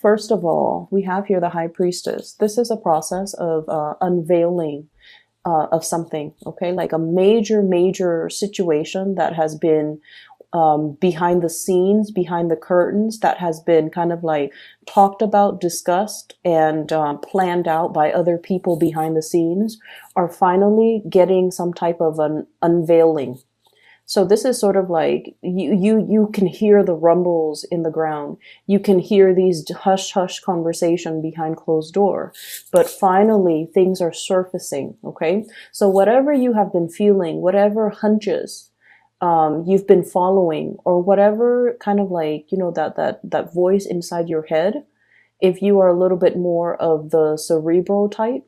first of all, we have here the High Priestess. This is a process of unveiling of something, okay? Like a major situation that has been behind the scenes, behind the curtains, that has been kind of like talked about, discussed, and planned out by other people behind the scenes, are finally getting some type of an unveiling. So this is sort of like you can hear the rumbles in the ground. You can hear these hush conversation behind closed door. But finally things are surfacing, okay? So whatever you have been feeling, whatever hunches you've been following, or whatever kind of like, that voice inside your head, if you are a little bit more of the cerebral type,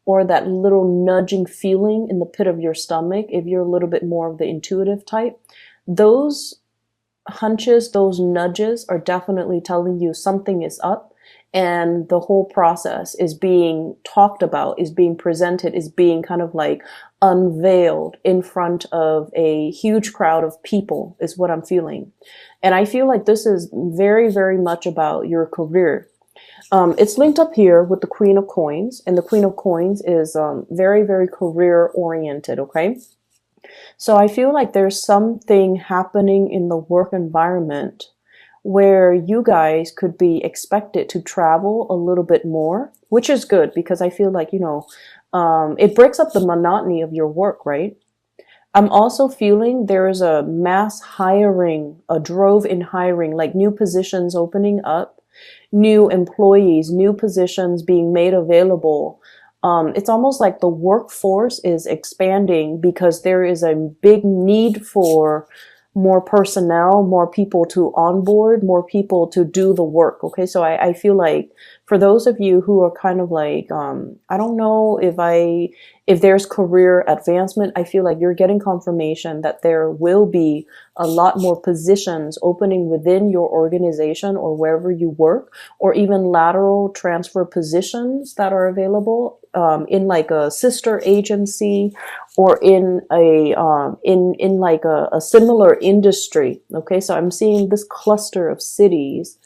or that little nudging feeling in the pit of your stomach, if you're a little bit more of the intuitive type, those hunches, those nudges are definitely telling you something is up, and the whole process is being talked about, is being presented, is being kind of like unveiled in front of a huge crowd of people, is what I'm feeling. And I feel like this is very much about your career. It's linked up here with the Queen of Coins, and the Queen of Coins is very career oriented, okay? So I feel like there's something happening in the work environment where you guys could be expected to travel a little bit more, which is good, because I feel like, it breaks up the monotony of your work, right? I'm also feeling there is a mass hiring, a drove in hiring, like new positions opening up, new employees, new positions being made available. It's almost like the workforce is expanding because there is a big need for more personnel, more people to onboard, more people to do the work. Okay, so I feel like for those of you who are kind of like, I don't know if there's career advancement, I feel like you're getting confirmation that there will be a lot more positions opening within your organization or wherever you work, or even lateral transfer positions that are available in like a sister agency, or in a in like a similar industry. Okay, so I'm seeing this cluster of cities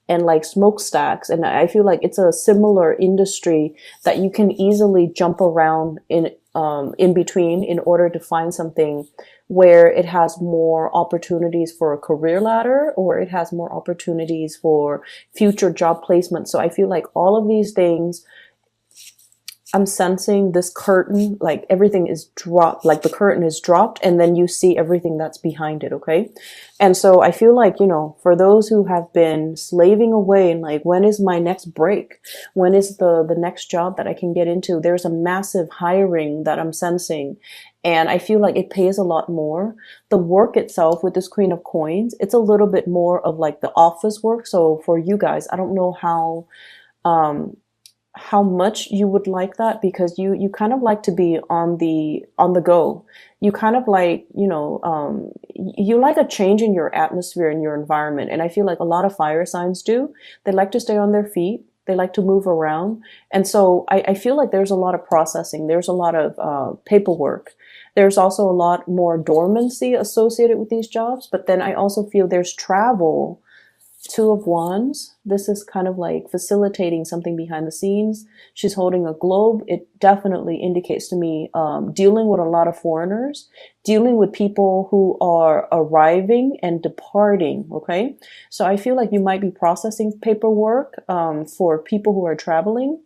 and like smokestacks, and I feel like it's a similar industry that you can easily jump around in between in order to find something where it has more opportunities for a career ladder, or it has more opportunities for future job placement. So I feel like all of these things, I'm sensing this curtain, like everything is dropped, like the curtain is dropped, and then you see everything that's behind it, okay? And so I feel like, for those who have been slaving away and like, when is my next break? When is the next job that I can get into? There's a massive hiring that I'm sensing, and I feel like it pays a lot more. The work itself with this Queen of Coins, it's a little bit more of like the office work. So for you guys, I don't know how much you would like that, because you kind of like to be on the go. You kind of like, you like a change in your atmosphere and your environment. And I feel like a lot of fire signs do. They like to stay on their feet. They like to move around. And so I feel like there's a lot of processing. There's a lot of paperwork. There's also a lot more dormancy associated with these jobs. But then I also feel there's travel. Two of Wands. This is kind of like facilitating something behind the scenes. She's holding a globe. It definitely indicates to me dealing with a lot of foreigners, dealing with people who are arriving and departing, okay? So I feel like you might be processing paperwork for people who are traveling.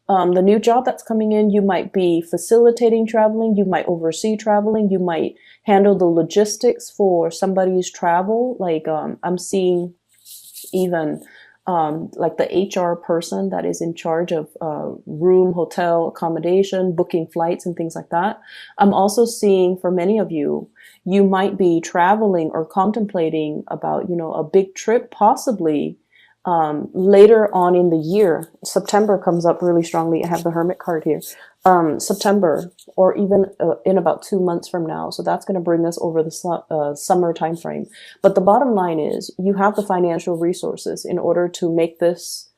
The new job that's coming in, you might be facilitating traveling, you might oversee traveling, you might handle the logistics for somebody's travel. Like I'm seeing even like the HR person that is in charge of room, hotel, accommodation, booking flights and things like that. I'm also seeing for many of you, you might be traveling or contemplating about, a big trip, possibly later on in the year. September comes up really strongly. I have the Hermit card here. September, or even in about 2 months from now. So that's going to bring us over the summer time frame. But the bottom line is you have the financial resources in order to make this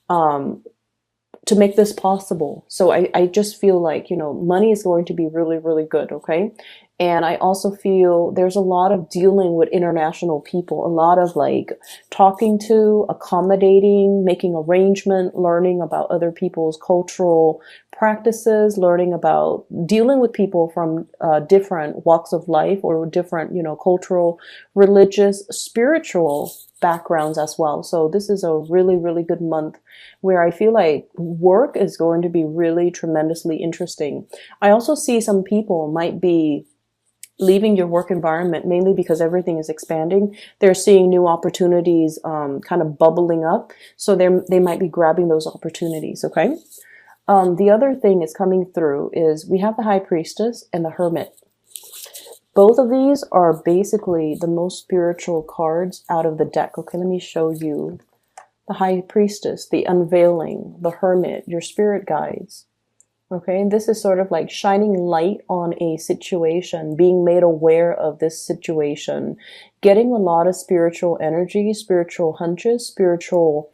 possible. So I just feel like, money is going to be really good. Okay. And I also feel there's a lot of dealing with international people, a lot of like talking to, accommodating, making arrangement, learning about other people's cultural practices, learning about dealing with people from different walks of life or different, cultural, religious, spiritual backgrounds as well. So this is a really, really good month where I feel like work is going to be really tremendously interesting. I also see some people might be leaving your work environment mainly because everything is expanding. They're seeing new opportunities kind of bubbling up. So they might be grabbing those opportunities, okay? The other thing is coming through is we have the High Priestess and the Hermit. Both of these are basically the most spiritual cards out of the deck. Okay, let me show you. The High Priestess, the Unveiling, the Hermit, your spirit guides. Okay, and this is sort of like shining light on a situation, being made aware of this situation, getting a lot of spiritual energy, spiritual hunches, spiritual,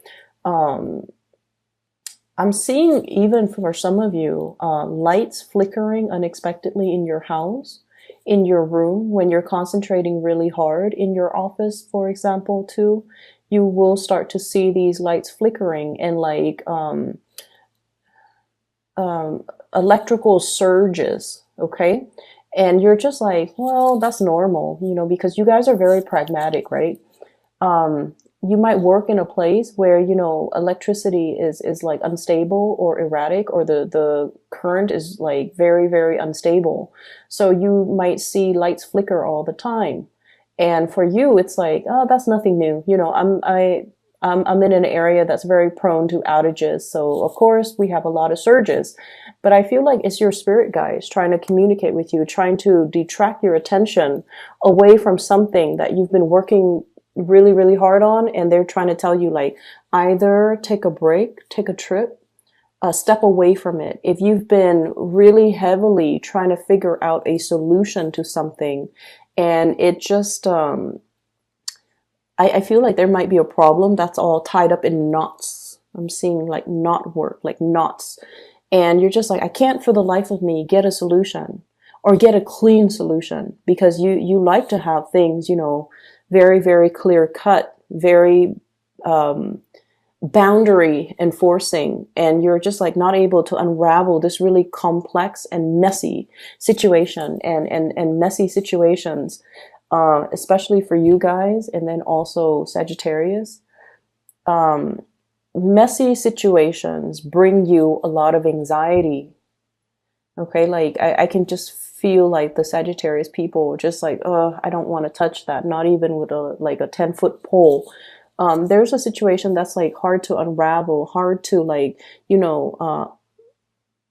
I'm seeing even for some of you, lights flickering unexpectedly in your house, in your room, when you're concentrating really hard in your office, for example, too, you will start to see these lights flickering and like, electrical surges, okay? And you're just like, well, that's normal, because you guys are very pragmatic, right? You might work in a place where, electricity is like unstable or erratic, or the current is like very, very unstable. So you might see lights flicker all the time. And for you, it's like, oh, that's nothing new. I'm in an area that's very prone to outages. So of course we have a lot of surges, but I feel like it's your spirit guides trying to communicate with you, trying to detract your attention away from something that you've been working really, really hard on. And they're trying to tell you like, either take a break, take a trip, step away from it. If you've been really heavily trying to figure out a solution to something and it just, I feel like there might be a problem that's all tied up in knots. I'm seeing like knot work, like knots. And you're just like, I can't for the life of me get a solution or get a clean solution, because you like to have things, very, very clear cut, very boundary enforcing. And you're just like not able to unravel this really complex and messy situation and messy situations. Especially for you guys, and then also Sagittarius. Messy situations bring you a lot of anxiety. Okay, like I can just feel like the Sagittarius people just like, oh, I don't want to touch that, not even with a 10-foot pole. There's a situation that's like hard to unravel, hard to like,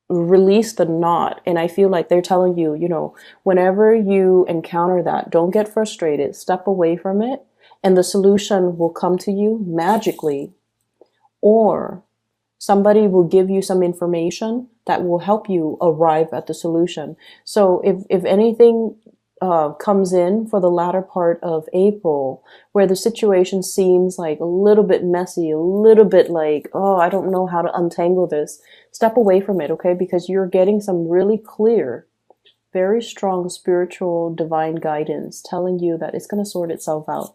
release the knot. And I feel like they're telling you, whenever you encounter that, don't get frustrated, step away from it, and the solution will come to you magically. Or somebody will give you some information that will help you arrive at the solution. So if anything comes in for the latter part of April, where the situation seems like a little bit messy, a little bit like, oh, I don't know how to untangle this, step away from it, okay? Because you're getting some really clear, very strong spiritual divine guidance telling you that it's going to sort itself out.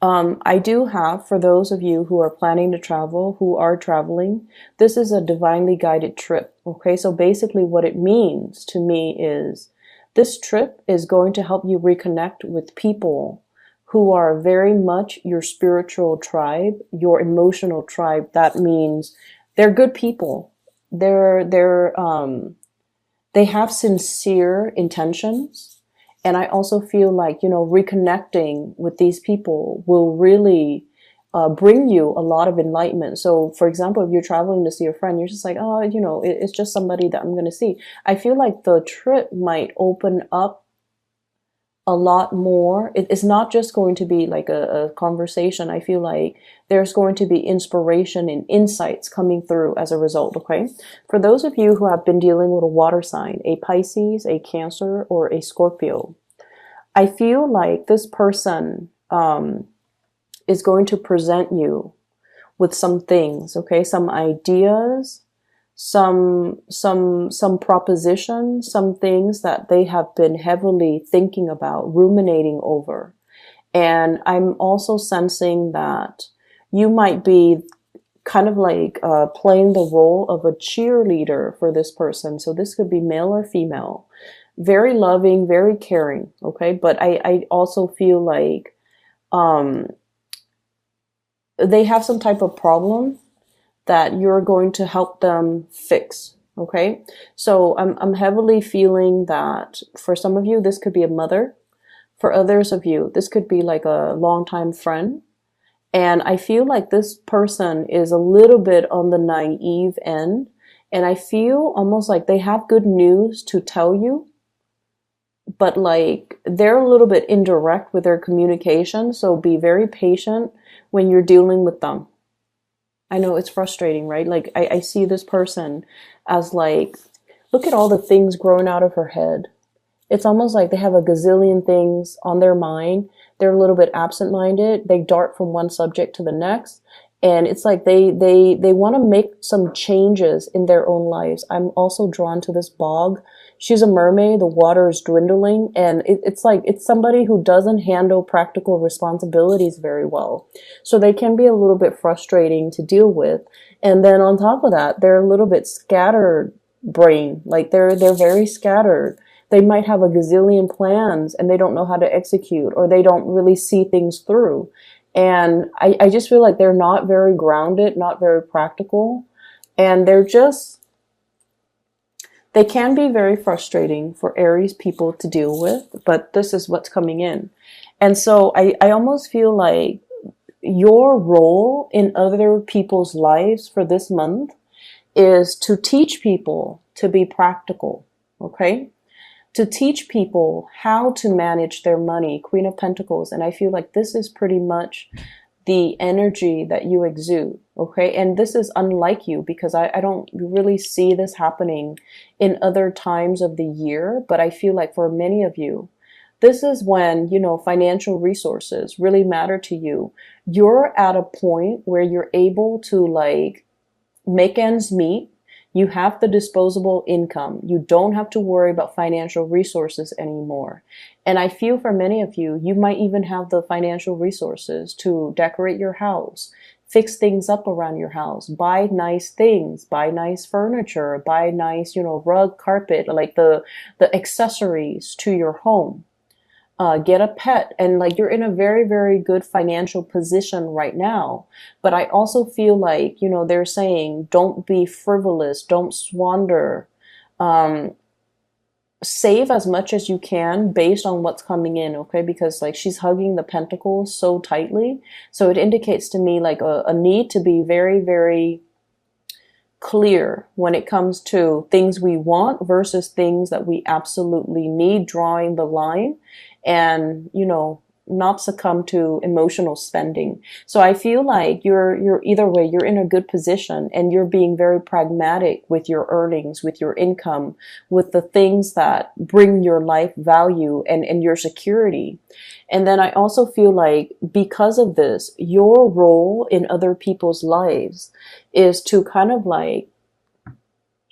I do have, for those of you who are planning to travel, who are traveling, this is a divinely guided trip, okay? So basically what it means to me is this trip is going to help you reconnect with people who are very much your spiritual tribe, your emotional tribe. That means they're good people. They have sincere intentions. And I also feel like, reconnecting with these people will really bring you a lot of enlightenment. So, for example, if you're traveling to see a friend, you're just like, oh, it's just somebody that I'm going to see. I feel like the trip might open up a lot more. It's not just going to be like a conversation. I feel like there's going to be inspiration and insights coming through as a result, okay? For those of you who have been dealing with a water sign, a Pisces, a Cancer, or a Scorpio, I feel like this person is going to present you with some things, okay? Some ideas, some proposition, some things that they have been heavily thinking about, ruminating over. And I'm also sensing that you might be kind of like playing the role of a cheerleader for this person. So this could be male or female. Very loving, very caring, okay? But I also feel like they have some type of problem that you're going to help them fix, okay? So I'm heavily feeling that for some of you, this could be a mother. For others of you, this could be like a longtime friend. And I feel like this person is a little bit on the naive end. And I feel almost like they have good news to tell you, but like they're a little bit indirect with their communication. So be very patient when you're dealing with them. I know it's frustrating, right? Like I see this person as like, look at all the things growing out of her head. It's almost like they have a gazillion things on their mind. They're a little bit absent-minded. They dart from one subject to the next. And it's like they want to make some changes in their own lives. I'm also drawn to this bog. She's a mermaid. The water is dwindling. And it's like it's somebody who doesn't handle practical responsibilities very well. So they can be a little bit frustrating to deal with. And then on top of that, they're a little bit scattered brain. Like they're very scattered. They might have a gazillion plans and they don't know how to execute, or they don't really see things through. And I just feel like they're not very grounded, not very practical. And they can be very frustrating for Aries people to deal with, but this is what's coming in. And so I almost feel like your role in other people's lives for this month is to teach people to be practical, okay? To teach people how to manage their money, Queen of Pentacles. And I feel like this is pretty much the energy that you exude, okay? And this is unlike you because I don't really see this happening in other times of the year, but I feel like for many of you, this is when, you know, financial resources really matter to you. You're at a point where you're able to like make ends meet. You have the disposable income. You don't have to worry about financial resources anymore. And I feel for many of you, you might even have the financial resources to decorate your house, fix things up around your house, buy nice things, buy nice furniture, buy nice, you know, rug, carpet, like the accessories to your home. Get a pet, and like you're in a very, very good financial position right now. But I also feel like, you know, they're saying don't be frivolous, don't squander, save as much as you can based on what's coming in, okay? Because like she's hugging the pentacles so tightly. So it indicates to me like a need to be very, very clear when it comes to things we want versus things that we absolutely need, drawing the line and, you know, not succumb to emotional spending. So I feel like you're either way, you're in a good position and you're being very pragmatic with your earnings, with your income, with the things that bring your life value and your security. And then I also feel like because of this, your role in other people's lives is to kind of like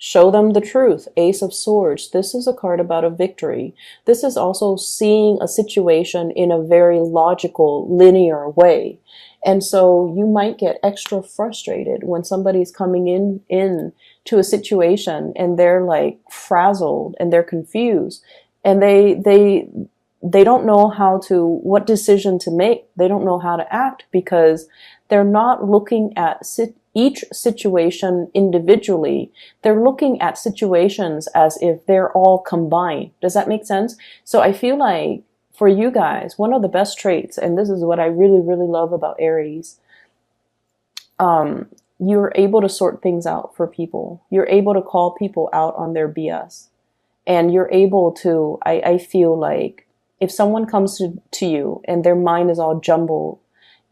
show them the truth. Ace of Swords. This is a card about a victory. This is also seeing a situation in a very logical, linear way. And so you might get extra frustrated when somebody's coming in to a situation and they're like frazzled and they're confused and they don't know what decision to make. They don't know how to act because they're not looking at each situation individually. They're looking at situations as if they're all combined. Does that make sense? So I feel like for you guys, one of the best traits, and this is what I really, really love about Aries, you're able to sort things out for people. You're able to call people out on their BS. And you're able to, I feel like, if someone comes to you and their mind is all jumbled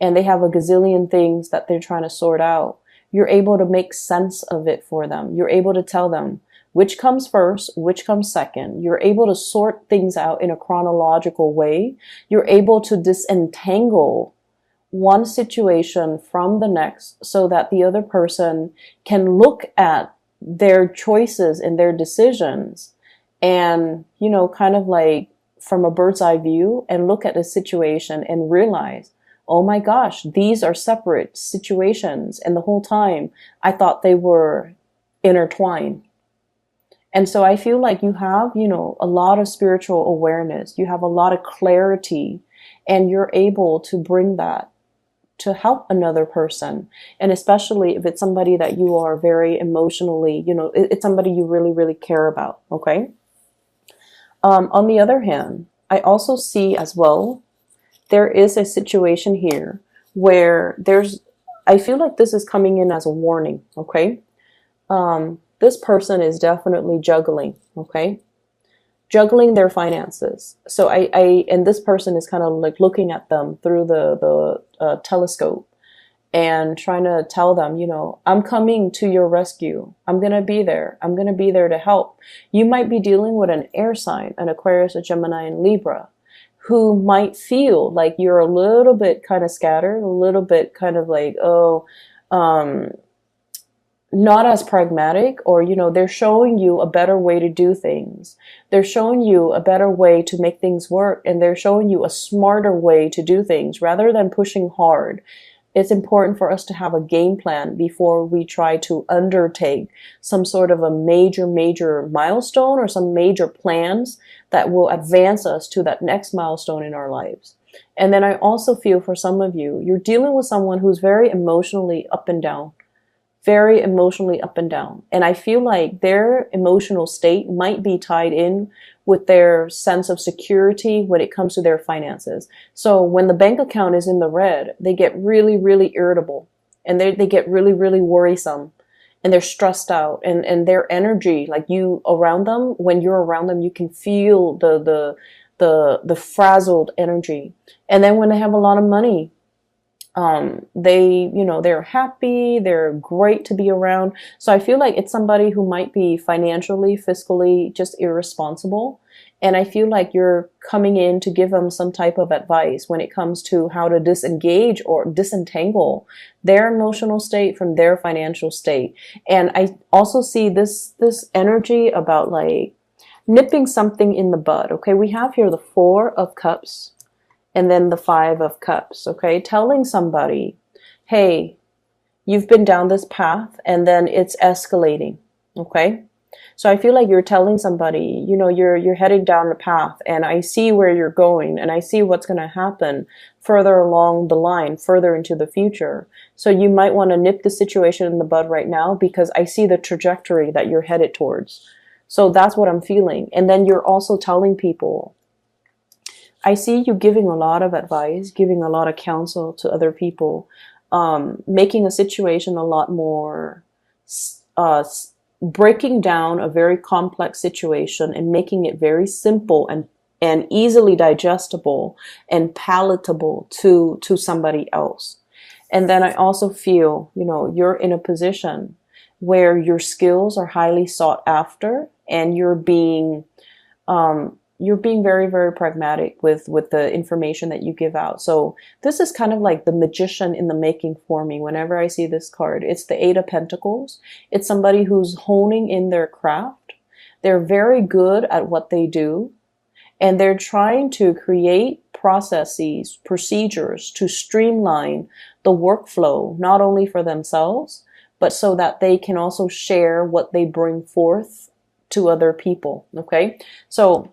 and they have a gazillion things that they're trying to sort out, you're able to make sense of it for them. You're able to tell them which comes first, which comes second. You're able to sort things out in a chronological way. You're able to disentangle one situation from the next so that the other person can look at their choices and their decisions, and, you know, kind of like from a bird's eye view, and look at the situation and realize, oh my gosh, these are separate situations. And the whole time I thought they were intertwined. And so I feel like you have, you know, a lot of spiritual awareness. You have a lot of clarity, and you're able to bring that to help another person. And especially if it's somebody that you are very emotionally, you know, it's somebody you really, really care about. Okay. On the other hand, I also see as well, there is a situation here where I feel like this is coming in as a warning. Okay. This person is definitely juggling. Okay. Juggling their finances. So and this person is kind of like looking at them through the telescope and trying to tell them, you know, I'm coming to your rescue. I'm going to be there. I'm going to be there to help. You might be dealing with an air sign, an Aquarius, a Gemini, and Libra, who might feel like you're a little bit kind of scattered, a little bit kind of like, not as pragmatic, or, you know, they're showing you a better way to do things. They're showing you a better way to make things work, and they're showing you a smarter way to do things rather than pushing hard. It's important for us to have a game plan before we try to undertake some sort of a major milestone or some major plans that will advance us to that next milestone in our lives. And then I also feel for some of you, you're dealing with someone who's very emotionally up and down. Very emotionally up and down. And I feel like their emotional state might be tied in with their sense of security when it comes to their finances. So when the bank account is in the red, they get really, really irritable, and they get really, really worrisome, and they're stressed out, and their energy, like you around them, when you're around them, you can feel the frazzled energy. And then when they have a lot of money, they're happy, they're great to be around. So I feel like it's somebody who might be financially, fiscally just irresponsible. And I feel like you're coming in to give them some type of advice when it comes to how to disengage or disentangle their emotional state from their financial state. And I also see this energy about like nipping something in the bud. Okay, we have here the 4 of Cups, and then the 5 of Cups, okay? Telling somebody, hey, you've been down this path, and then it's escalating, okay? So I feel like you're telling somebody, you know, you're heading down the path, and I see where you're going, and I see what's going to happen further along the line, further into the future. So you might want to nip the situation in the bud right now, because I see the trajectory that you're headed towards. So that's what I'm feeling. And then you're also telling people, I see you giving a lot of advice, giving a lot of counsel to other people, making a situation a lot more, breaking down a very complex situation and making it very simple and easily digestible and palatable to somebody else. And then I also feel, you know, you're in a position where your skills are highly sought after, and you're being very, very pragmatic with the information that you give out. So this is kind of like the magician in the making for me. Whenever I see this card, it's the 8 of Pentacles. It's somebody who's honing in their craft. They're very good at what they do, and they're trying to create processes, procedures to streamline the workflow, not only for themselves, but so that they can also share what they bring forth to other people. Okay. So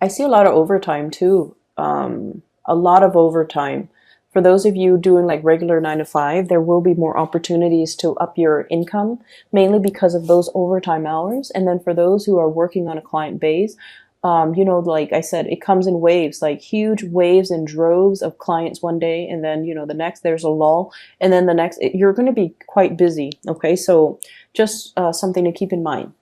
I see a lot of overtime too. A lot of overtime. For those of you doing like regular 9 to 5, there will be more opportunities to up your income, mainly because of those overtime hours. And then for those who are working on a client base, you know, like I said, it comes in waves, like huge waves and droves of clients one day. And then, you know, the next there's a lull. And then the next, you're going to be quite busy. Okay. So just something to keep in mind.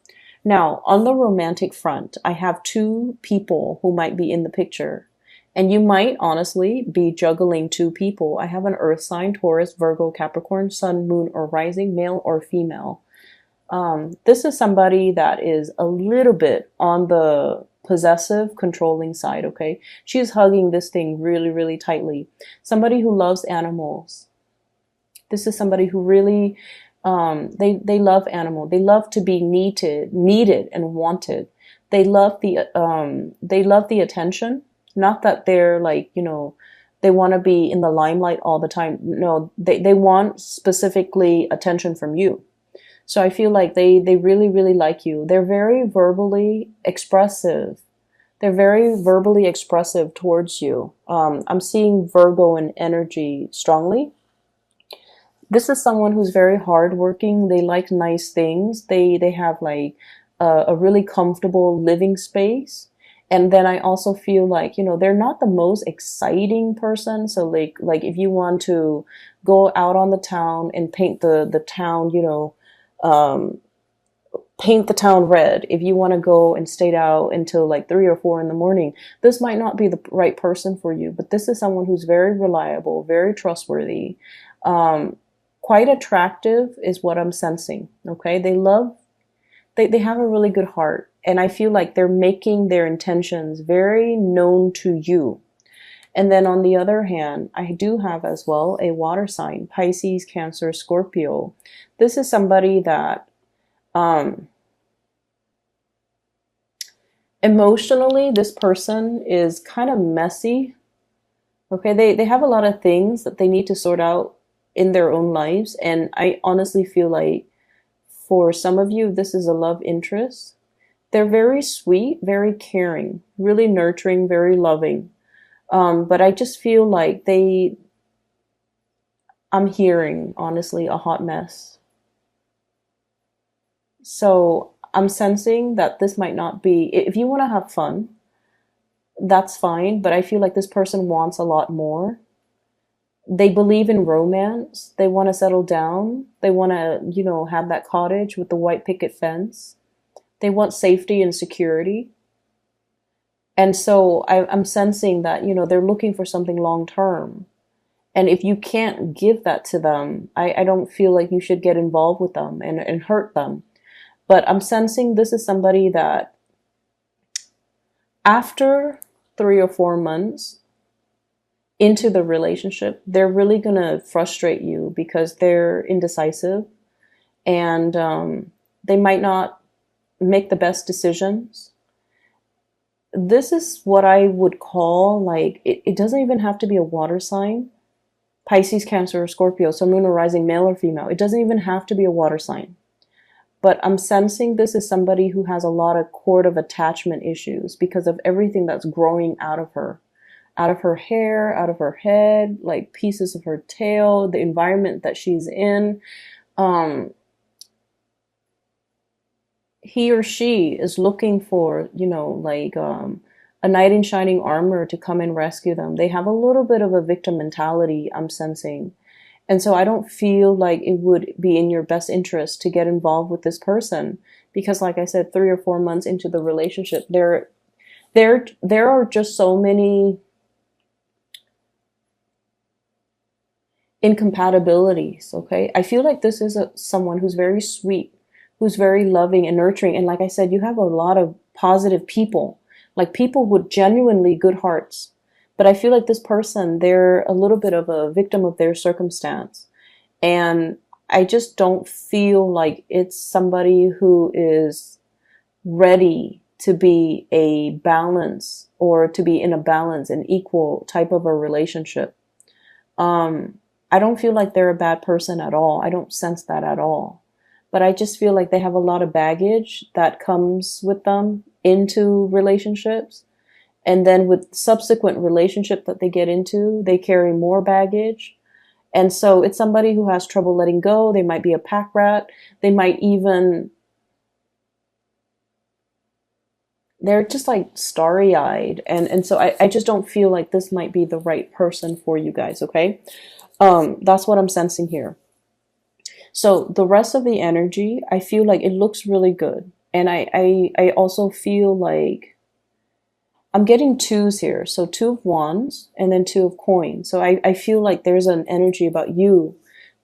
Now, on the romantic front, I have 2 people who might be in the picture. And you might honestly be juggling 2 people. I have an earth sign, Taurus, Virgo, Capricorn, sun, moon, or rising, male or female. This is somebody that is a little bit on the possessive, controlling side, okay? She's hugging this thing really, really tightly. Somebody who loves animals. This is somebody who really They love animal. They love to be needed and wanted. They love the attention. Not that they're like, they want to be in the limelight all the time. No, they want specifically attention from you. So I feel like they really, really like you. They're very verbally expressive. They're very verbally expressive towards you. I'm seeing Virgo in energy strongly. This is someone who's very hardworking. They like nice things. They have like a really comfortable living space. And then I also feel like, they're not the most exciting person. So like if you want to go out on the town and paint the town, um, paint the town red. If you want to go and stay out until like 3 or 4 in the morning, this might not be the right person for you. But this is someone who's very reliable, very trustworthy, um, quite attractive is what I'm sensing. Okay, they have a really good heart, and I feel like they're making their intentions very known to you. And then on the other hand, I do have as well a water sign, Pisces, Cancer, Scorpio. This is somebody that um, emotionally, this person is kind of messy. Okay, they have a lot of things that they need to sort out in their own lives. And I honestly feel like for some of you, this is a love interest. They're very sweet, very caring, really nurturing, very loving. But I just feel like I'm hearing, honestly, a hot mess. So I'm sensing that this might not be, if you want to have fun, that's fine. But I feel like this person wants a lot more. They believe in romance. They want to settle down. They want to, have that cottage with the white picket fence. They want safety and security. And so I'm sensing that, they're looking for something long term. And if you can't give that to them, I don't feel like you should get involved with them and hurt them. But I'm sensing this is somebody that after 3 or 4 months into the relationship, they're really going to frustrate you because they're indecisive, and they might not make the best decisions. This is what I would call like, it doesn't even have to be a water sign. Pisces, Cancer, or Scorpio, so moon or rising, male or female. It doesn't even have to be a water sign. But I'm sensing this is somebody who has a lot of cord of attachment issues because of everything that's growing out of her hair, out of her head, like pieces of her tail, the environment that she's in. Um, he or she is looking for, like a knight in shining armor to come and rescue them. They have a little bit of a victim mentality, I'm sensing. And so I don't feel like it would be in your best interest to get involved with this person because, like I said, 3 or 4 months into the relationship, there are just so many incompatibilities. Okay, I feel like this is someone who's very sweet, who's very loving and nurturing, and like I said, you have a lot of positive people, like people with genuinely good hearts. But I feel like this person, they're a little bit of a victim of their circumstance, and I just don't feel like it's somebody who is ready to be a balance or to be in a balance, an equal type of a relationship. Um, I don't feel like they're a bad person at all. I don't sense that at all. But I just feel like they have a lot of baggage that comes with them into relationships. And then with subsequent relationship that they get into, they carry more baggage. And so it's somebody who has trouble letting go. They might be a pack rat. They might even, they're just like starry eyed. And so I just don't feel like this might be the right person for you guys. Okay. That's what I'm sensing here. So the rest of the energy, I feel like it looks really good. And I also feel like I'm getting twos here. So 2 of wands and then 2 of coins. So I feel like there's an energy about you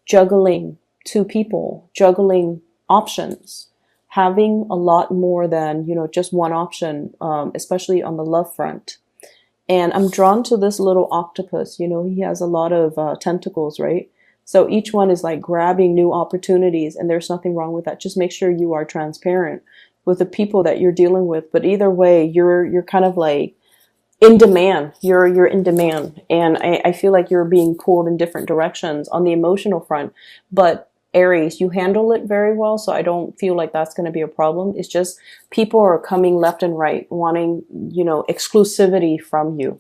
juggling 2 people, juggling options, having a lot more than, just one option, especially on the love front. And I'm drawn to this little octopus. He has a lot of tentacles, right? So each one is like grabbing new opportunities, and there's nothing wrong with that. Just make sure you are transparent with the people that you're dealing with. But either way, you're kind of like in demand. You're in demand, and I feel like you're being pulled in different directions on the emotional front. But Aries, you handle it very well, so I don't feel like that's going to be a problem. It's just people are coming left and right, wanting, exclusivity from you.